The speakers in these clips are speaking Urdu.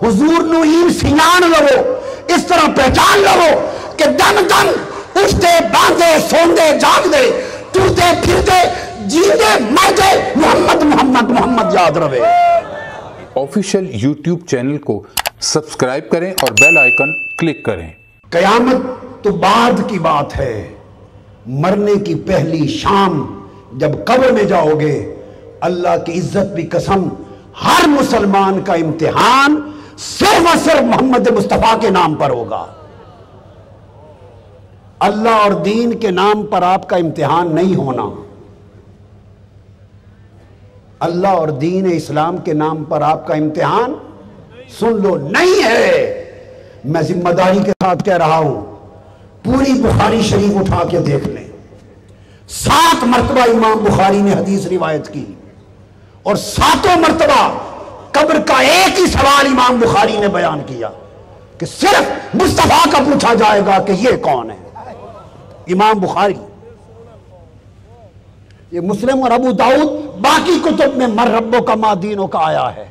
حضور نو این سیان لو، اس طرح پہچان لو کہ دم دم اٹھتے باندھے سوندے جاگدے ٹوٹے پھرتے جیندے مردے محمد محمد محمد یاد رہے۔ آفیشیل یوٹیوب چینل کو سبسکرائب کریں اور بیل آئیکن کلک کریں۔ قیامت تو بعد کی بات ہے، مرنے کی پہلی شام جب قبر میں جاؤ گے، اللہ کی عزت بھی قسم ہر مسلمان کا امتحان صرف اور صرف محمد مصطفیٰ کے نام پر ہوگا۔ اللہ اور دین کے نام پر آپ کا امتحان نہیں ہونا، اللہ اور دین اسلام کے نام پر آپ کا امتحان سن لو نہیں ہے۔ میں ذمہ داری کے ساتھ کہہ رہا ہوں، پوری بخاری شریف اٹھا کے دیکھ لیں، 7 مرتبہ امام بخاری نے حدیث روایت کی، اور 7 مرتبہ قبر کا ایک ہی سوال امام بخاری نے بیان کیا کہ صرف مصطفیٰ کا پوچھا جائے گا کہ یہ کون ہے۔ امام بخاری، یہ مسلم اور ابو داؤد باقی کتب میں من ربک ما دینک کا آیا ہے،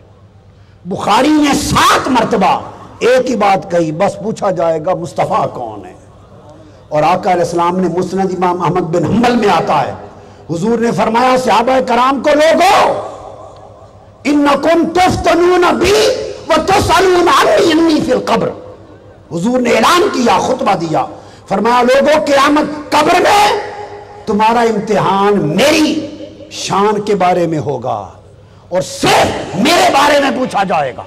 بخاری نے 7 مرتبہ ایک ہی بات کہی، بس پوچھا جائے گا مصطفیٰ کون ہے۔ اور آقا علیہ السلام نے مسند امام احمد بن حنبل میں آتا ہے، حضور نے فرمایا صحابہ کرام کو، لوگو انکم تفتنون بی وتسألون عنی انی فی القبر۔ حضور نے اعلان کیا، خطبہ دیا، فرمایا لوگو قیامت قبر میں تمہارا امتحان میری شان کے بارے میں ہوگا اور صرف میرے بارے میں پوچھا جائے گا۔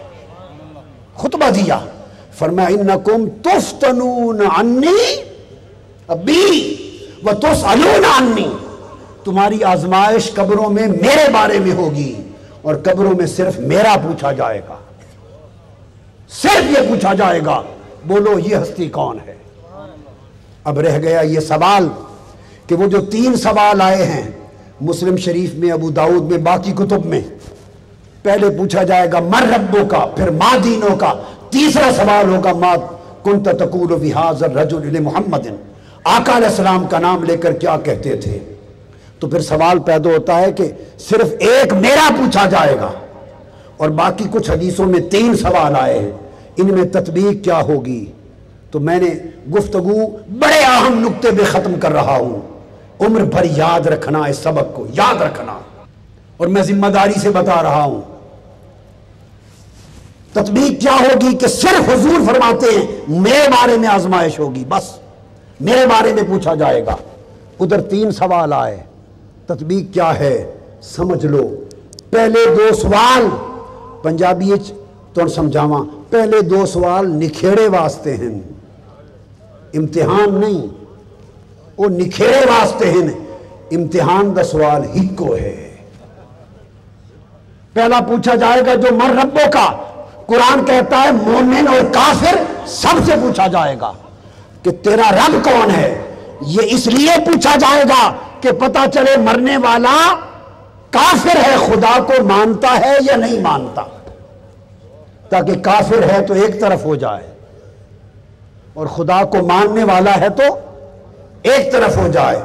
خطبہ دیا، فرمایا انکم تفتنون عنی بی وتسألون عنی، تمہاری آزمائش قبروں میں میرے بارے میں ہوگی اور قبروں میں صرف میرا پوچھا جائے گا، صرف یہ پوچھا جائے گا، بولو یہ ہستی کون ہے۔ اب رہ گیا یہ سوال کہ وہ جو 3 سوال آئے ہیں مسلم شریف میں، ابو داؤد میں، باقی کتب میں، پہلے پوچھا جائے گا من ربو کا، پھر ما دینوں کا، تیسرا سوال ہوگا ما کنت تقول فی ھذا الرجل لمحمد، آقا علیہ السلام کا نام لے کر کیا کہتے تھے۔ تو پھر سوال پیدا ہوتا ہے کہ صرف ایک میرا پوچھا جائے گا، اور باقی کچھ حدیثوں میں 3 سوال آئے ہیں، ان میں تطبیق کیا ہوگی۔ تو میں نے گفتگو بڑے اہم نقطے پہ ختم کر رہا ہوں، عمر بھر یاد رکھنا، اس سبق کو یاد رکھنا، اور میں ذمہ داری سے بتا رہا ہوں تطبیق کیا ہوگی کہ صرف حضور فرماتے ہیں میرے بارے میں آزمائش ہوگی، بس میرے بارے میں پوچھا جائے گا۔ ادھر 3 سوال آئے، تطبیق کیا ہے سمجھ لو۔ پہلے 2 سوال پنجابی تو سمجھاواں، پہلے 2 سوال نکھیڑے واسطے ہیں، امتحان نہیں، وہ نکھیڑے واسطے ہیں، امتحان دا سوال ہکو ہے۔ پہلا پوچھا جائے گا جو من ربو کا، قرآن کہتا ہے مومن اور کافر سب سے پوچھا جائے گا کہ تیرا رب کون ہے۔ یہ اس لیے پوچھا جائے گا کہ پتہ چلے مرنے والا کافر ہے، خدا کو مانتا ہے یا نہیں مانتا، تاکہ کافر ہے تو ایک طرف ہو جائے اور خدا کو ماننے والا ہے تو ایک طرف ہو جائے۔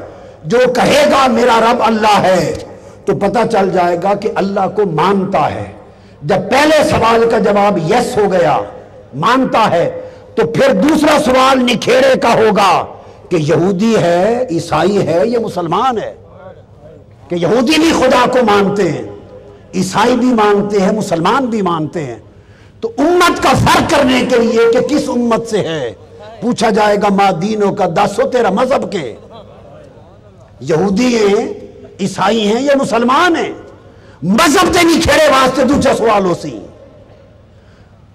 جو کہے گا میرا رب اللہ ہے تو پتہ چل جائے گا کہ اللہ کو مانتا ہے۔ جب پہلے سوال کا جواب یس ہو گیا، مانتا ہے، تو پھر دوسرا سوال نکھیڑے کا ہوگا کہ یہودی ہے، عیسائی ہے، یہ مسلمان ہے، کہ یہودی بھی خدا کو مانتے ہیں، عیسائی بھی مانتے ہیں، مسلمان بھی مانتے ہیں۔ تو امت کا فرق کرنے کے لیے کہ کس امت سے ہے پوچھا جائے گا ما دینوں کا، دسو تیرا مذہب کے، یہودی ہیں، عیسائی ہیں یا مسلمان ہیں۔ مذہب تے نہیں کھیڑے واسطے دوسرا سوال ہو سی۔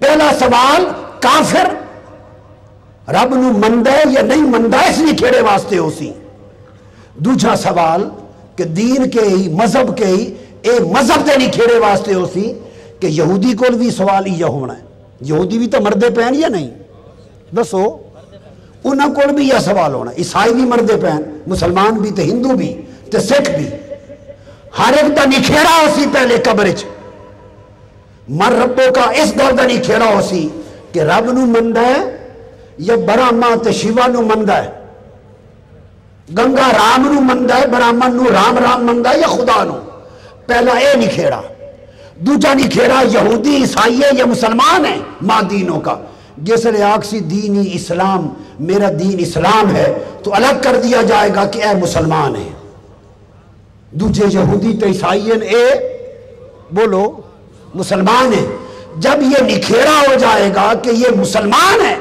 پہلا سوال کافر رب نو مندہ ہے یا نہیں مندہ، اس نہیں کھیڑے واسطے ہو سی۔ دوسرا سوال کہ دین کے ہی مذہب کے ہی اے مذہب تے نہیں کھیڑے واسطے ہو سی کہ یہودی کو بھی سوال یہ ہونا ہے، یہودی بھی تو مردے پہن یا نہیں، دسو انہاں کو بھی یہ سوال ہونا، عیسائی بھی مردے پہن، مسلمان بھی تے ہندو بھی تے سکھ بھی، ہر ایک دا نکھیڑا ہو سی پہلے قبر چ۔ من ربو کا اس دور دا نکھیڑا ہو سی کہ رب نو مندہ ہے یا برہما تے شیوا نو مندہ ہے، گنگا رام نو مندہ ہے، برہمن نو رام رام مندہ ہے یا خدا نو، پہلا اے نکھیڑا۔ دوجا نکھیرا یہودی عیسائی ہے یا مسلمان ہے ماں دینوں کا. جس نے آکسی دینی اسلام میرا دین اسلام ہے تو الگ کر دیا جائے گا کہ اے مسلمان ہے. دوجے یہودی تو عیسائی اے بولو مسلمان ہے. جب یہ نکھیرا ہو جائے گا کہ یہ مسلمان ہے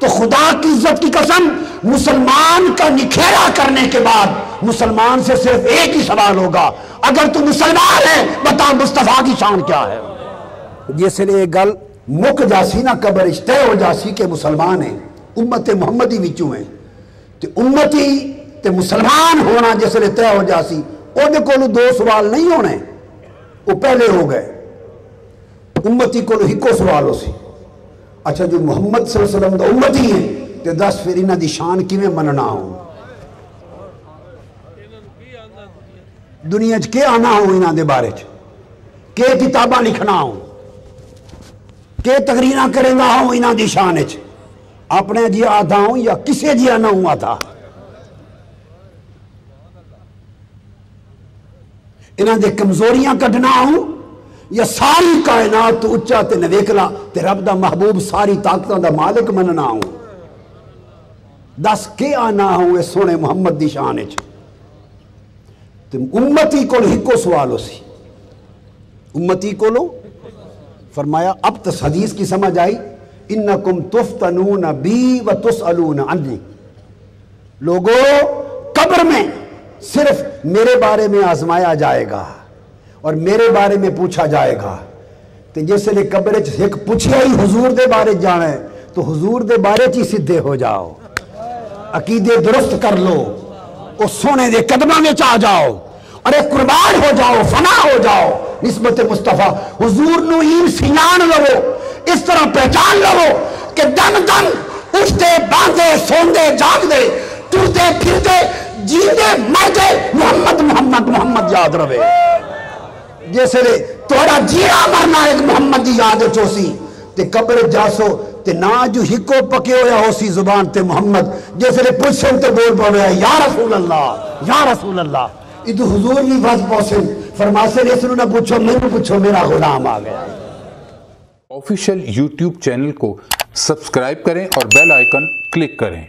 تو خدا کی عزت کی قسم مسلمان کا نکھیرا کرنے کے بعد مسلمان سے صرف ایک ہی سوال ہوگا, اگر تو مسلمان ہے بتا مصطفیٰ کی شان کیا ہے. جس نے گل مک جاسی نہ قبر طے ہو جاسی کہ مسلمان ہیں امت محمدی وچوں ہیں تے امتی تے مسلمان ہونا جس نے طے ہو جاسی او دے کولو دو سوال نہیں ہونے, وہ پہلے ہو گئے. امتی کولو ہکو سوال ہو سی, اچھا جو محمد صلی اللہ علیہ وسلم دا امتی ہیں تے دس پھر انہاں دی شان کیویں مننا ہوں, دنیا چ کے آنا ہوں, انہاں دے بارے چ کے کتاباں لکھنا ہوں, کہ تقریرہ کریں گا ہوں انہاں دی شان چ, اپنے جی آدھا ہوں یا کسے جی آنا ہوں آدھا. انہاں دے کمزوریاں کٹنا ہوں یا ساری کائنات تو اچھا تے نویکلا تے رب دا محبوب ساری طاقتاں دا مالک مننا ہوں. دس کے آنا ہوں اے سونے محمد دی شان چ. تے امتی کو ہکو سوال ہو سی, امتی کو لو فرمایا اب تس حدیث کی سمجھ آئی انکم تفتنون بی و تسألون عنی. لوگو قبر میں صرف میرے بارے میں آزمایا جائے گا اور میرے بارے میں پوچھا جائے گا. تو جس نے قبر ایک پوچھیا ہی حضور دے بارے جانا ہے تو حضور دے بارے چی سدھے ہو جاؤ, عقیدے درست کر لو, او سونے دے قدمہ میں چاہ جاؤ اور ایک قربان ہو جاؤ, فنا ہو جاؤ نسبت مصطفیٰ حضور نو این سینان لو, اس طرح پہچان لو کہ دم دم اٹھتے باندھے سوندے جاگ دے ٹرتے پھرتے جیندے مردے محمد محمد محمد یاد رہے. جیسے توڑا جینا مرنا ایک محمد دی یاد چوسی تے قبر جاسو تے نا جو ہکو پکے ہویا ہو سی زبان تے محمد, جیسے پوچھن تے بول پاوے یا رسول اللہ یا رسول اللہ. ادھو حضور نہیں بس پوچھن فرماسے رسول نہ پوچھو میں پوچھو میرا غلام آ گیا. آفیشیل یوٹیوب چینل کو سبسکرائب کریں اور بیل آئیکن کلک کریں.